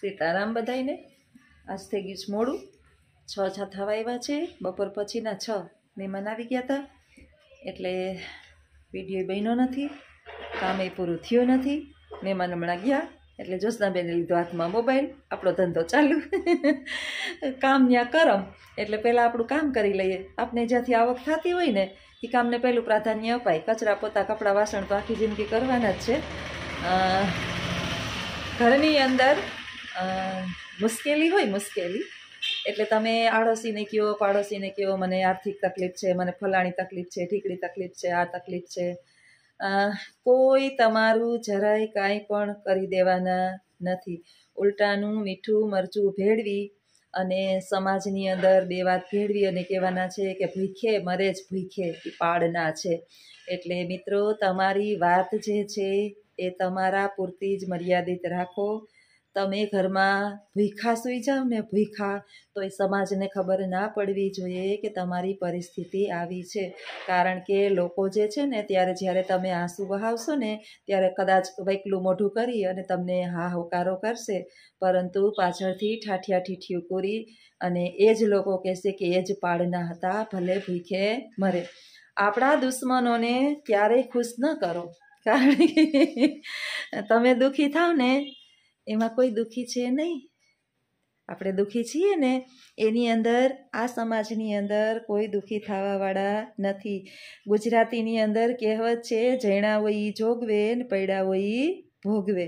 સીતારામ બધાઈને। આજ થઈ ગયું છે મોડું, 6 થવા આવ્યા છે। બપોર પછીના 6 મહેમાન આવી ગયા હતા, એટલે વિડીયો બન્યો નથી, કામ એ પૂરું થયું નથી। મહેમાન હમણાં ગયા એટલે જ્યોત્સનાબેને લીધો હાથમાં મોબાઈલ, આપણો ધંધો ચાલુ। કામ ત્યાં કરમ એટલે પહેલાં આપણું કામ કરી લઈએ। આપણે જ્યાંથી આવક થતી હોય ને એ કામને પહેલું પ્રાધાન્ય અપાય। કચરા પોતા કપડાં વાસણ તો આખી જિંદગી કરવાના જ છે। ઘરની અંદર મુશ્કેલી હોય, મુશ્કેલી એટલે તમે આડોશીને કહો, પાડોશીને કહો મને આર્થિક તકલીફ છે, મને ફલાણી તકલીફ છે, ઠીકડી તકલીફ છે, આ તકલીફ છે, કોઈ તમારું જરાય કાંઈ પણ કરી દેવાના નથી। ઉલટાનું મીઠું મરચું ભેળવી અને સમાજની અંદર બે વાત ભેળવી અને કહેવાના છે કે ભૂખે મરે જ ભૂખે એ પાડના છે। એટલે મિત્રો, તમારી વાત જે છે એ તમારા પૂરતી જ મર્યાદિત રાખો। તમે ઘરમાં ભૂખા સૂઈ જાઓ ને, ભૂખા, તો એ સમાજને ખબર ના પડવી જોઈએ કે તમારી પરિસ્થિતિ આવી છે। કારણ કે લોકો જે છે ને, જ્યારે તમે આંસુ વહાવશો ને ત્યારે કદાચ વૈકલું મોઢું કરી અને તમને હા હોકારો કરશે, પરંતુ પાછળથી ઠાઠિયા ઠીઠિયું પૂરી અને એ જ લોકો કહેશે કે એ જ પાડના હતા, ભલે ભૂખે મરે। આપણા દુશ્મનોને ક્યારેય ખુશ ન કરો, કારણ કે તમે દુઃખી થાવ ને એમાં કોઈ દુઃખી છે નહીં। આપણે દુઃખી છીએ ને એની અંદર, આ સમાજની અંદર કોઈ દુઃખી થવાવાળા નથી। ગુજરાતીની અંદર કહેવત છે, જૈણા હોય ઈ જોગવે ને પૈડા હોય ઈ ભોગવે।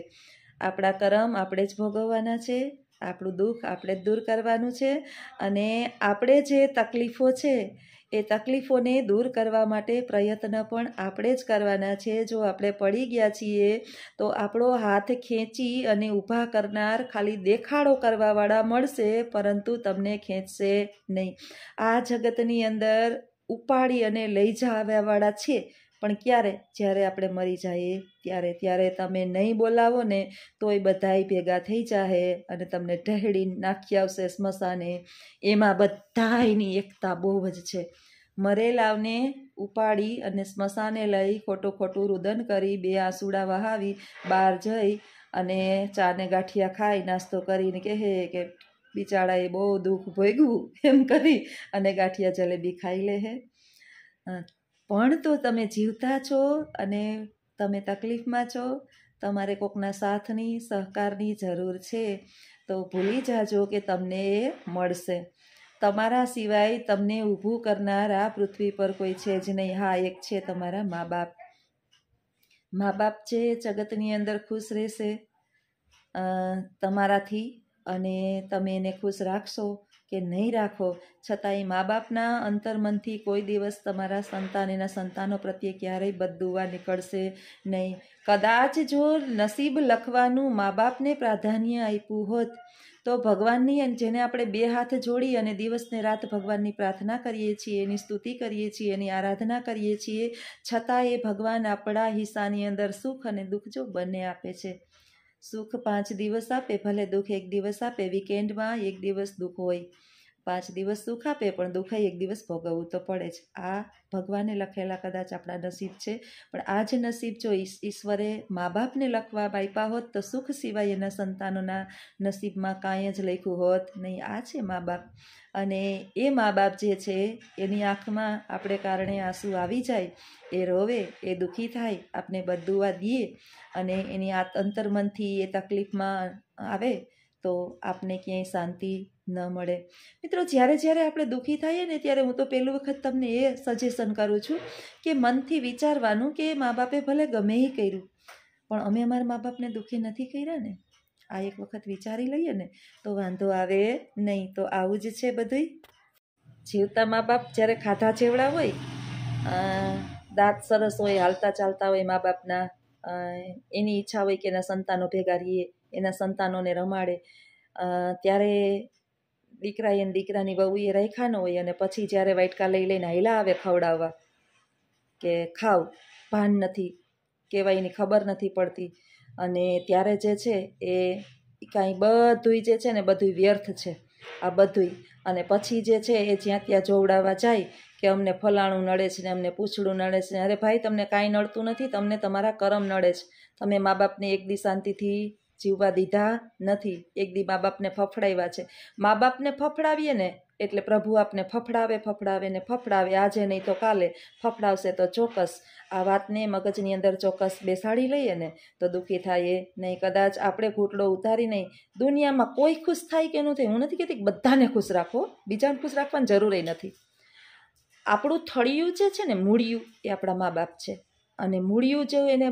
આપણા કરમ આપણે જ ભોગવવાના છે, આપણું દુઃખ આપણે જ દૂર કરવાનું છે, અને આપણે જે તકલીફો છે એ તકલીફોને દૂર કરવા માટે પ્રયત્ન પણ આપણે જ કરવાના છે। જો આપણે પડી ગયા છીએ તો આપણો હાથ ખેંચી અને ઊભા કરનાર ખાલી દેખાડો કરવાવાળા મળશે, પરંતુ તમને ખેંચશે નહીં। આ જગતની અંદર ઉપાડી અને લઈ જવાવાળા છે, પણ ક્યારે? જ્યારે આપણે મરી જઈએ ત્યારે તમે નહીં બોલાવો ને તોય બધાય ભેગા થઈ જાહે અને તમને ઢહેડીને નાખી આવશે સ્મશાને। એમાં બધાયની એકતા બહુ જ છે। મરેલાવને ઉપાડી અને સ્મશાને લઈ ખોટું રુદન કરી, બે આંસુડા વહાવી બહાર જઈ અને ચાને ગાંઠિયા ખાઈ નાસ્તો કરીને કહે કે બિચારાએ બહુ દુઃખ ભોગવ્યું, એમ કરી અને ગાંઠિયા જલેબી ખાઈ લે હે। પણ તો તમે જીવતા છો અને તમે તકલીફમાં છો, તમારે કોકના સાથની સહકારની જરૂર છે, તો ભૂલી જાજો કે તમને એ મળશે। તમારા સિવાય તમને ઊભું કરનાર આ પૃથ્વી પર કોઈ છે જ નહીં। હા, એક છે તમારા મા બાપ। મા બાપ છે જગતની અંદર ખુશ રહેશે તમારાથી, અને તમે એને ખુશ રાખશો કે નહીં રાખો, છતાંય મા બાપના અંતર્મનથી કોઈ દિવસ તમારા એના સંતાનો પ્રત્યે ક્યારેય બદદુઆ નીકળશે નહીં। કદાચ જો નસીબ લખવાનું મા બાપને પ્રાધાન્ય આપ્યું હોત તો ભગવાનની, જેને આપણે બે હાથ જોડી અને દિવસને રાત ભગવાનની પ્રાર્થના કરીએ છીએ, એની સ્તુતિ કરીએ છીએ, એની આરાધના કરીએ છીએ, છતાં એ ભગવાન આપણા હિસ્સાની અંદર સુખ અને દુઃખ જો બંને આપે છે। સુખ 5 દિવસ આપે, ભલે દુઃખ 1 દિવસ આપે, વીકેન્ડમાં 1 દિવસ દુઃખ હોય, 5 દિવસ સુખ આપે પણ દુઃખ 1 દિવસ ભોગવવું તો પડે જ। આ ભગવાને લખેલા કદાચ આપણા નસીબ છે, પણ આ જ નસીબ જો ઈશ્વરે મા બાપને લખવા આપ્યા હોત તો સુખ સિવાય એના સંતાનોના નસીબમાં કાંઈ જ લખ્યું હોત નહીં। આ છે મા બાપ, અને એ મા બાપ જે છે એની આંખમાં આપણે કારણે આંસુ આવી જાય, એ રોવે, એ દુઃખી થાય, આપણે બદદુઆ દઈએ અને એની અંતર્મનથી એ તકલીફમાં આવે તો આપને ક્યાંય શાંતિ ન મળે। મિત્રો, જ્યારે આપણે દુઃખી થઈએ ને ત્યારે હું તો પહેલી વખત તમને એ સજેશન કરું છું કે મનથી વિચારવાનું કે મા બાપે ભલે ગમે એ કર્યું, પણ અમે અમારા મા બાપને દુઃખી નથી કર્યા ને, આ એક વખત વિચારી લઈએ ને તો વાંધો આવે નહીં। તો આવું જ છે બધુંય। જીવતા મા બાપ જ્યારે ખાધા જેવડા હોય, દાંત સરસ હોય, હાલતા ચાલતા હોય મા બાપના, એની ઈચ્છા હોય કે એના સંતાનો ભેગા રહીએ, એના સંતાનોને રમાડે, ત્યારે દીકરાએ અને દીકરાની વહુએ રાખ્યા ન હોય અને પછી જ્યારે વાટકા લઈને હાલ્યા આવે ખવડાવવા કે ખાવ, ભાન નથી, કહેવાયની ખબર નથી પડતી, અને ત્યારે જે છે એ કાંઈ બધુંય જે છે ને બધુંય વ્યર્થ છે આ બધુંય। અને પછી જે છે એ જ્યાં ત્યાં જોવડાવવા જાય કે અમને ફલાણું નડે છે ને અમને પૂછડું નડે છે। અરે ભાઈ, તમને કાંઈ નડતું નથી, તમને તમારા કરમ નડે છે। તમે મા બાપને એક દી શાંતિથી જીવવા દીધા નથી. એક દી મા બાપને ફફડાવ્યા છે. મા બાપને ફફડાવીએ ને એટલે પ્રભુ આપને ફફડાવે ને ફફડાવે, આજે નહીં તો કાલે ફફડાવશે તો ચોક્કસ. આ વાતને મગજની અંદર ચોક્કસ બેસાડી લઈએ ને તો દુઃખી થાય નહીં. કદાચ આપણે ઘૂંટડો ઉતારી નહીં, દુનિયામાં કોઈ ખુશ થાય કે ન થાય, હું નથી કહેતી બધાને ખુશ રાખો, બીજાને ખુશ રાખવાની જરૂર નથી. આપણું થળિયું જે છે ને, મૂળિયું, એ આપણા મા બાપ છે. અને મૂળિયું જો એને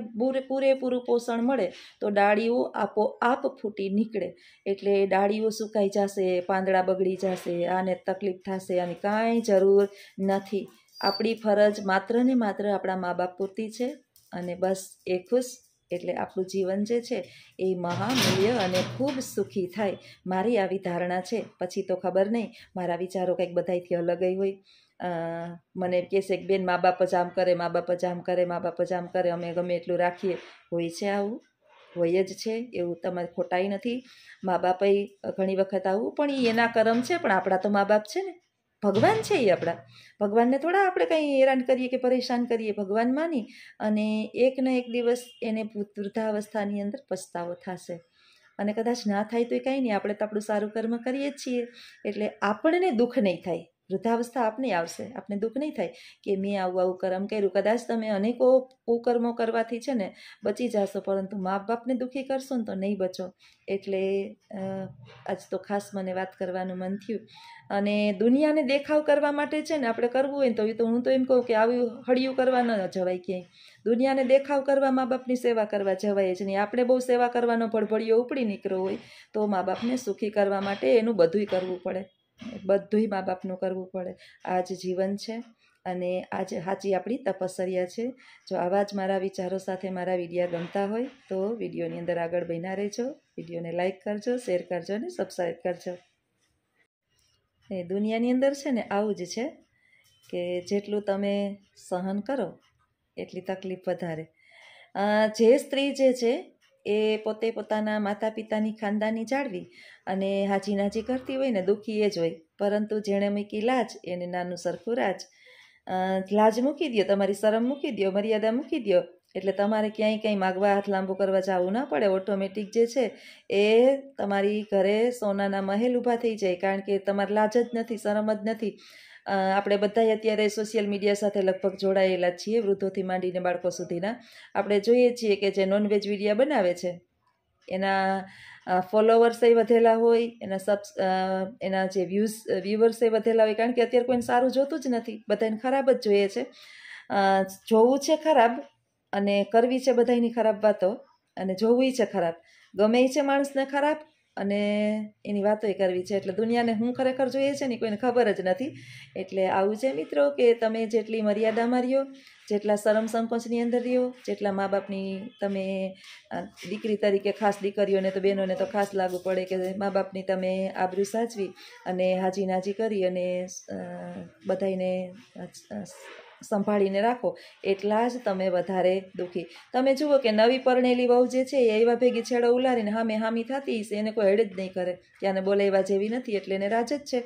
પૂરેપૂરું પોષણ મળે તો ડાળીઓ આપોઆપ ફૂટી નીકળે. એટલે ડાળીઓ સુકાઈ જશે, પાંદડા બગડી જશે, આને તકલીફ થશે, આની કાંઈ જરૂર નથી. આપણી ફરજ માત્ર ને માત્ર આપણા મા બાપ પૂરતી છે. અને બસ એ ખુશ એટલે આપણું જીવન જે છે એ મહામૂલ્ય અને ખૂબ સુખી થાય. મારી આવી ધારણા છે. પછી તો ખબર નહીં, મારા વિચારો કંઈક બધાયથી અલગ હોય. મને કહેશે કે બેન, મા બાપ જ આમ કરે, મા બાપ જ આમ કરે, મા બાપ જ આમ કરે, અમે ગમે એટલું રાખીએ. હોય છે આવું, હોય જ છે, એવું તમારે ખોટાઈ નથી. મા બાપ ઘણી વખત આવું, પણ એ એના કર્મ છે. પણ આપણા તો મા બાપ છે ને, ભગવાન છે એ આપણા. ભગવાનને થોડા આપણે કંઈ હેરાન કરીએ કે પરેશાન કરીએ. ભગવાન માની અને એક ને એક દિવસ એને વૃદ્ધાવસ્થાની અંદર પસ્તાવો થશે. અને કદાચ ના થાય તો કંઈ નહીં, આપણે તો આપણું સારું કર્મ કરીએ જ છીએ, એટલે આપણને દુઃખ નહીં થાય. વૃદ્ધાવસ્થા આપને આવશે, આપણે દુઃખ નહીં થાય કે મેં આવું કર્મ કર્યું. કદાચ તમે અનેકો કુકર્મો કરવાથી છે ને બચી જશો, પરંતુ મા બાપને દુઃખી કરશો ને તો નહીં બચો. એટલે આજ તો ખાસ મને વાત કરવાનું મન થયું. અને દુનિયાને દેખાવ કરવા માટે છે ને આપણે કરવું હોય ને તો હું તો એમ કહું કે આવું હળિયું કરવા ન જવાય ક્યાંય. દુનિયાને દેખાવ કરવા મા બાપની સેવા કરવા જવાય જ નહીં. આપણે બહુ સેવા કરવાનો ભળભળિયો ઉપડી નીકળ્યો હોય તો મા બાપને સુખી કરવા માટે એનું બધુંય કરવું પડે. બધુંય મા બાપનું કરવું પડે. આ જ જીવન છે અને આજ સાચી આપણી તપશ્ચર્યા છે. જો આવા જ મારા વિચારો સાથે મારા વિડીયો ગમતા હોય તો વિડીયોની અંદર આગળ બન્યા રહેજો. વિડીયોને લાઈક કરજો, શેર કરજો અને સબસ્ક્રાઈબ કરજો. એ દુનિયાની અંદર છે ને આવું જ છે કે જેટલું તમે સહન કરો એટલી તકલીફ વધારે. જે સ્ત્રી જે છે એ પોતે પોતાના માતા પિતાની ખાનદાની જાળવી અને હાજી નાજી કરતી હોય ને, દુઃખી એ જ હોય. પરંતુ જેણે મૂકી લાજ એને નાનું સરખું રાજ. લાજ મૂકી દો, તમારી શરમ મૂકી દો, મર્યાદા મૂકી દો, એટલે તમારે ક્યાંય કંઈ માગવા હાથ લાંબો કરવા જવું ના પડે. ઓટોમેટિક જે છે એ તમારી ઘરે સોનાના મહેલ ઊભા થઈ જાય. કારણ કે તમારે લાજ જ નથી, શરમ જ નથી. આપણે બધા અત્યારે સોશિયલ મીડિયા સાથે લગભગ જોડાયેલા છીએ, વૃદ્ધોથી માંડીને બાળકો સુધીના. આપણે જોઈએ છીએ કે જે નોનવેજ વિડીયો બનાવે છે એના ફોલોવર્સ વધેલા હોય, એના જે વ્યુઅર્સ વધેલા હોય. કારણ કે અત્યારે કોઈને સારું જોતું જ નથી, બધાને ખરાબ જ જોઈએ છે. જોવું છે ખરાબ અને કરવી છે બધાની ખરાબ વાતો, અને જોવું છે ખરાબ, ગમે છે માણસને ખરાબ અને એની વાતોય કરવી છે. એટલે દુનિયાને હું ખરેખર જોઈએ છે ને કોઈને ખબર જ નથી. એટલે આવું છે મિત્રો કે તમે જેટલી મર્યાદામાં રહ્યો, જેટલા શરમ સંકોચની અંદર રહ્યો, જેટલા મા બાપની તમે દીકરી તરીકે, ખાસ દીકરીઓને તો બહેનોને તો ખાસ લાગુ પડે કે મા બાપની તમે આબરૂ સાચવી અને હાજી નાજી કરી અને બધાને સંભાળીને રાખો, એટલા જ તમે વધારે દુઃખી. તમે જુઓ કે નવી પરણેલી વહુ જે છે એ એવા ભેગી છેડો ઉલારીને હામી થતી હશે, એને કોઈ હેડ જ નહીં કરે, ત્યાંને બોલાવ્યા જેવી નથી, એટલે એને રાજ જ છે.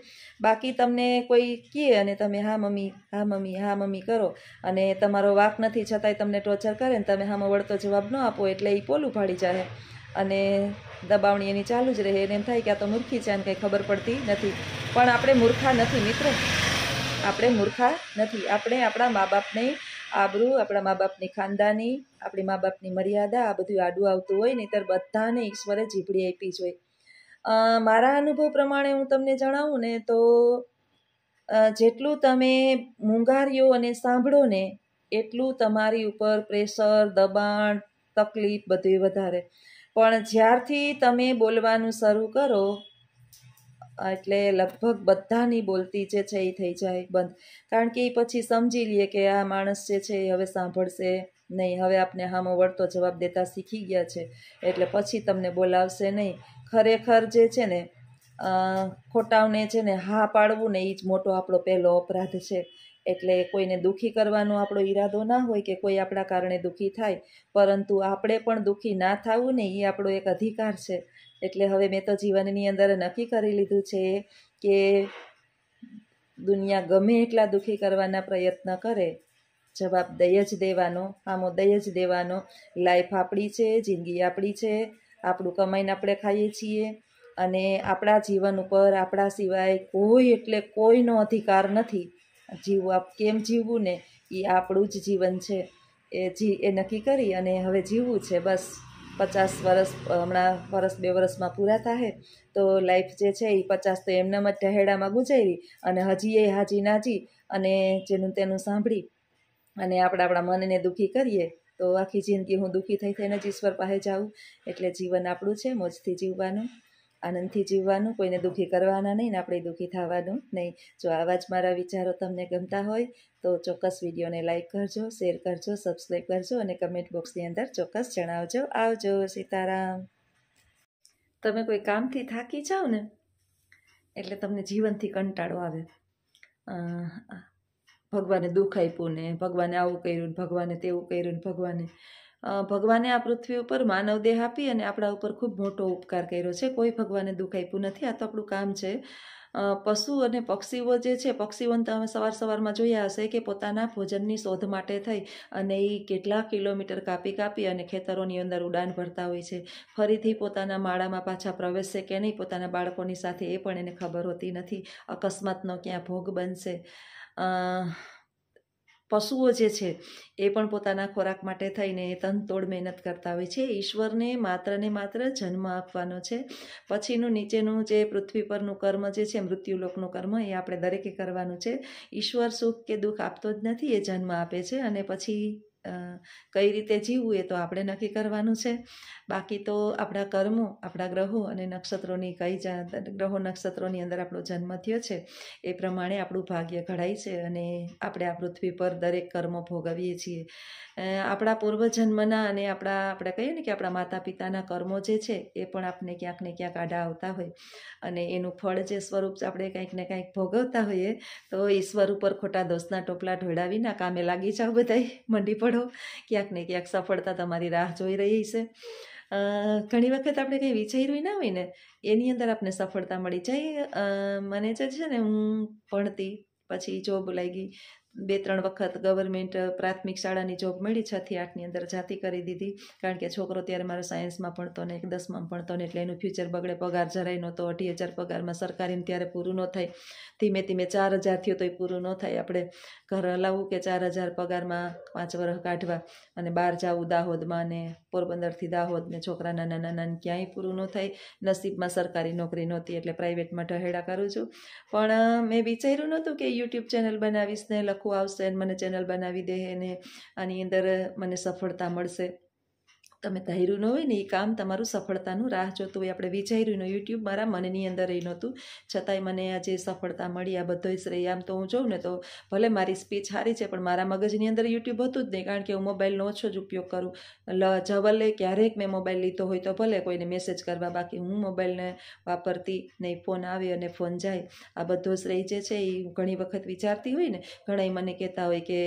બાકી તમને કોઈ કહે અને તમે હા મમ્મી, હા મમ્મી, હા મમ્મી કરો અને તમારો વાંક નથી છતાંય તમને ટોર્ચર કરે ને તમે હામાં વળતો જવાબ ન આપો એટલે એ પોલું ફાડી જાય અને દબાવણી એની ચાલુ જ રહે. એને એમ થાય કે આ તો મૂર્ખી છે અને કંઈ ખબર પડતી નથી. પણ આપણે મૂર્ખા નથી મિત્રો, આપણે મૂર્ખા નથી. આપણે આપણા મા બાપની આબરૂ, આપણા મા બાપની ખાનદાની, આપણી મા બાપની મર્યાદા, આ બધું આડું આવતું હોય નહીંતર બધાને ઈશ્વરે જીભડી આપી જ હોય. મારા અનુભવ પ્રમાણે હું તમને જણાવું ને તો જેટલું તમે મૂંગારીઓ અને સાંભળો ને એટલું તમારી ઉપર પ્રેશર, દબાણ, તકલીફ બધું વધારે. પણ જ્યારથી તમે બોલવાનું શરૂ કરો એટલે લગભગ બધાની બોલતી જે છે એ થઈ જાય બંધ. કારણ કે એ પછી સમજી લઈએ કે આ માણસ જે છે એ હવે સાંભળશે નહીં, હવે આપણે હામો વળતો જવાબ દેતા શીખી ગયા છે, એટલે પછી તમને બોલાવશે નહીં. ખરેખર જે છે ને ખોટાવને છે ને હા પાડવું ને એ જ મોટો આપણો પહેલો અપરાધ છે. એટલે કોઈને દુઃખી કરવાનો આપણો ઈરાદો ના હોય કે કોઈ આપણા કારણે દુઃખી થાય, પરંતુ આપણે પણ દુઃખી ના થવું ને એ આપણો એક અધિકાર છે. એટલે હવે મેં તો જીવનની અંદર નક્કી કરી લીધું છે કે દુનિયા ગમે એટલા દુઃખી કરવાના પ્રયત્ન કરે, જવાબ દઈ જ દેવાનો, આમો દઈ જ દેવાનો. લાઈફ આપણી છે, જિંદગી આપણી છે આપણું કમાઈને આપણે ખાઈએ છીએ અને આપણા જીવન ઉપર આપણા સિવાય કોઈ એટલે કોઈનો અધિકાર નથી. કેમ જીવવું ને એ આપણું જ જીવન છે. એ નક્કી કરી અને હવે જીવવું છે. બસ 50 વર્ષ હમણાં વર્ષ 2 વર્ષમાં પૂરા થાય તો લાઈફ જે છે એ 50 તો એમનામ જ ઢહેડામાં ગુજારી અને હજી એ હાજી નાજી અને જેનું તેનું સાંભળી અને આપણા મનને દુઃખી કરીએ તો આખી જિંદગી હું દુઃખી થઈને જ ઈશ્વર પાસે જાઉં. એટલે જીવન આપણું છે, મોજથી જીવવાનું, આનંદથી જીવવાનું, કોઈને દુઃખી કરવાના નહીં ને આપણે દુઃખી થવાનું નહીં. જો આવા જ મારા વિચારો તમને ગમતા હોય તો ચોક્કસ વિડીયોને લાઈક કરજો, શેર કરજો, સબસ્ક્રાઈબ કરજો અને કમેન્ટ બોક્સની અંદર ચોક્કસ જણાવજો. આવજો. સીતારામ. તમે કોઈ કામથી થાકી જાઓ ને એટલે તમને જીવનથી કંટાળો આવે. ભગવાને દુઃખ આપ્યું ને ભગવાને આવું કર્યું ને ભગવાને તેવું કર્યું ને ભગવાને આ પૃથ્વી ઉપર માનવ દેહ આપી અને આપણા ઉપર ખૂબ મોટો ઉપકાર કર્યો છે. કોઈ ભગવાને દુઃખ આપ્યું નથી. આ તો આપણું કામ છે. પશુ અને પક્ષીઓ જે છે, પક્ષીઓને તમે સવારમાં જોયા હશે કે પોતાના ભોજનની શોધ માટે થઈ અને એ કેટલા કિલોમીટર કાપી અને ખેતરોની અંદર ઉડાન ભરતા હોય છે. ફરીથી પોતાના માળામાં પાછા પ્રવેશશે કે નહીં પોતાના બાળકોની સાથે એ પણ એને ખબર હોતી નથી. અકસ્માતનો ક્યાં ભોગ બનશે. પશુઓ જે છે એ પણ પોતાના ખોરાક માટે થઈને તનતોડ મહેનત કરતા હોય છે. ઈશ્વરને માત્ર જન્મ આપવાનો છે. પછીનું નીચેનું જે પૃથ્વી પરનું કર્મ જે છે, મૃત્યુલોકનું કર્મ, એ આપણે દરેકે કરવાનું છે. ઈશ્વર સુખ કે દુઃખ આપતો જ નથી, એ જન્મ આપે છે અને પછી કઈ રીતે જીવવું એ તો આપણે નક્કી કરવાનું છે. બાકી તો આપણા કર્મો, આપણા ગ્રહો અને નક્ષત્રોની ગ્રહો નક્ષત્રોની અંદર આપણો જન્મ થયો છે એ પ્રમાણે આપણું ભાગ્ય ઘડાય છે અને આપણે આ પૃથ્વી પર દરેક કર્મો ભોગવીએ છીએ. આપણા પૂર્વજન્મના અને આપણે કહીએ ને કે આપણા માતા પિતાના કર્મો જે છે એ પણ આપણે ક્યાંક ને ક્યાંક આડા આવતા હોય અને એનું ફળ જે સ્વરૂપ આપણે કંઈક ને કંઈક ભોગવતા હોઈએ તો ઈશ્વર ઉપર ખોટા દોષના ટોપલા ઢોળાવીને કામે લાગી જાઓ. બધાય મંડી પડો. ક્યાંક ને ક્યાંક સફળતા તમારી રાહ જોઈ રહી છે. ઘણી વખત આપણે કંઈ વિચાર્યું ના હોય ને એની અંદર આપણને સફળતા મળી જાય. મને જે છે ને, હું ભણતી પછી જોબ લાગી, 2-3 વખત ગવર્મેન્ટ પ્રાથમિક શાળાની જોબ મળી. 6 થી 8ની અંદર જાતી કરી દીધી કારણ કે છોકરો ત્યારે મારો સાયન્સમાં ભણતો ને 10માં ભણતો ને એટલે એનું ફ્યુચર બગડે. પગાર જરાય નહોતો. 28,000 પગારમાં સરકારીને ત્યારે પૂરું ન થાય. ધીમે 4,000 થયો તો એ પૂરું ન થાય. આપણે ઘર હલાવવું કે 4,000 પગારમાં 5 વર્ષ કાઢવા અને બહાર જવું દાહોદમાં ને પોરબંદરથી દાહોદ ને છોકરા નાના ક્યાંય પૂરું ન થાય. નસીબમાં સરકારી નોકરી નહોતી એટલે પ્રાઇવેટમાં ઢહેડા કરું છું. પણ મેં વિચાર્યું નહોતું કે યુટ્યુબ ચેનલ બનાવીશ ને લખું આવશે ને મને ચેનલ બનાવી દે ને આની અંદર મને સફળતા મળશે. તમે ધાર્યું ન હોય ને એ કામ તમારું સફળતાનું રાહ જોતું હોય. આપણે વિચાર્યું ન, યુટ્યુબ મારા મનની અંદર એ નહોતું, છતાંય મને આજે સફળતા મળી. આ બધો શ્રેય આમ તો હું જોઉં ને તો ભલે મારી સ્પીચ સારી છે પણ મારા મગજની અંદર યુટ્યુબ હતું જ નહીં કારણ કે હું મોબાઈલનો ઓછો જ ઉપયોગ કરું. ભલે ક્યારેક મેં મોબાઈલ લીધો હોય તો ભલે કોઈને મેસેજ કરવા, બાકી હું મોબાઈલને વાપરતી નહીં. ફોન આવે અને ફોન જાય. આ બધો શ્રેય જે છે એ ઘણી વખત વિચારતી હોય ને, ઘણા મને કહેતા હોય કે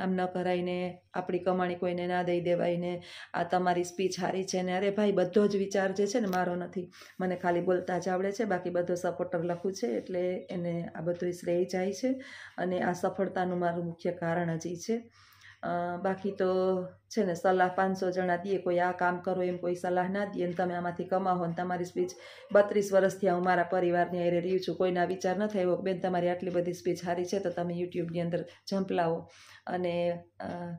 આમ ન કરાય ને, આપણી કમાણી કોઈને ના દઈ દેવાય ને, આ તમારી સ્પીચ સારી છે ને. અરે ભાઈ, બધો જ વિચાર જે છે ને મારો નથી. મને ખાલી બોલતા જ આવડે છે, બાકી બધો સપોર્ટર લખું છે એટલે એને આ બધું શ્રેય જાય છે અને આ સફળતાનું મારું મુખ્ય કારણ જ છે. બાકી તો છે ને સલાહ 500 જણા દે, કોઈ આ કામ કરો એમ કોઈ સલાહ ના દે ને તમે આમાંથી કમાવો ને તમારી સ્પીચ 32 વર્ષથી હું મારા પરિવારની હારે રહ્યું છું. કોઈના વિચાર ન થયો બેન તમારી આટલી બધી સ્પીચ સારી છે તો તમે યુટ્યુબની અંદર ઝંપલાવો અને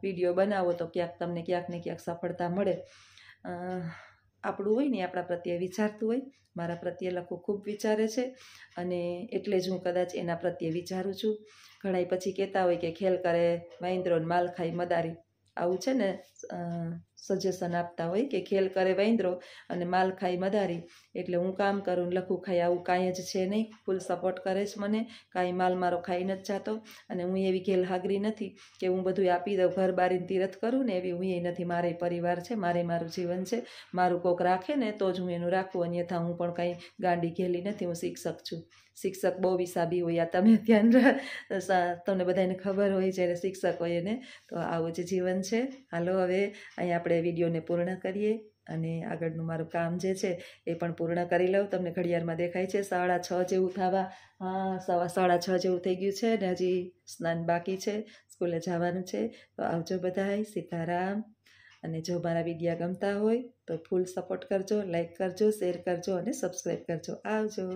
વિડીયો બનાવો તો તમને ક્યાંક ને ક્યાંક સફળતા મળે. આપણું હોય ને આપણા પ્રત્યે વિચારતું હોય. મારા પ્રત્યે લખું ખૂબ વિચારે છે અને એટલે જ હું કદાચ એના પ્રત્યે વિચારું છું. ઘણા પછી કહેતા હોય કે ખેલ કરે વાંદરો ને માલ ખાય મદારી, આવું છે ને સજેશન આપતા હોય કે ખેલ કરે વાંદરો અને માલ ખાય મદારી. એટલે હું કામ કરું લખું ખાઈ આવું કાંઈ જ છે નહીં. ફૂલ સપોર્ટ કરે છે મને. કાંઈ માલ મારો ખાઈ નથી જતો અને હું એવી ખેલ હાગરી નથી કે હું બધું આપી દઉં, ઘર બારીને તીરથ કરું ને એવી હું એ નથી. મારે પરિવાર છે, મારું જીવન છે. મારું કોક રાખે ને તો જ હું એનું રાખું. અન્યથા હું પણ કાંઈ ગાંડી ઘેલી નથી. હું શિક્ષક છું. શિક્ષક બહુ વિસાબી હોય, આ તમે તમને બધાને ખબર હોય જ્યારે શિક્ષક હોય એને. તો આવું જ જીવન છે. હાલો હવે અહીંયા આપણે વિડીયોને પૂર્ણ કરીએ અને આગળનું મારું કામ જે છે એ પણ પૂર્ણ કરી લઉં. તમને ઘડિયાળમાં દેખાય છે 6:30 જેવું થવા, 6:30 જેવું થઈ ગયું છે ને હજી સ્નાન બાકી છે, સ્કૂલે જવાનું છે. તો આવજો બધાય. સીતારામ. અને જો મારા વિડીયા ગમતા હોય તો ફૂલ સપોર્ટ કરજો, લાઈક કરજો, શેર કરજો અને સબસ્ક્રાઈબ કરજો. આવજો.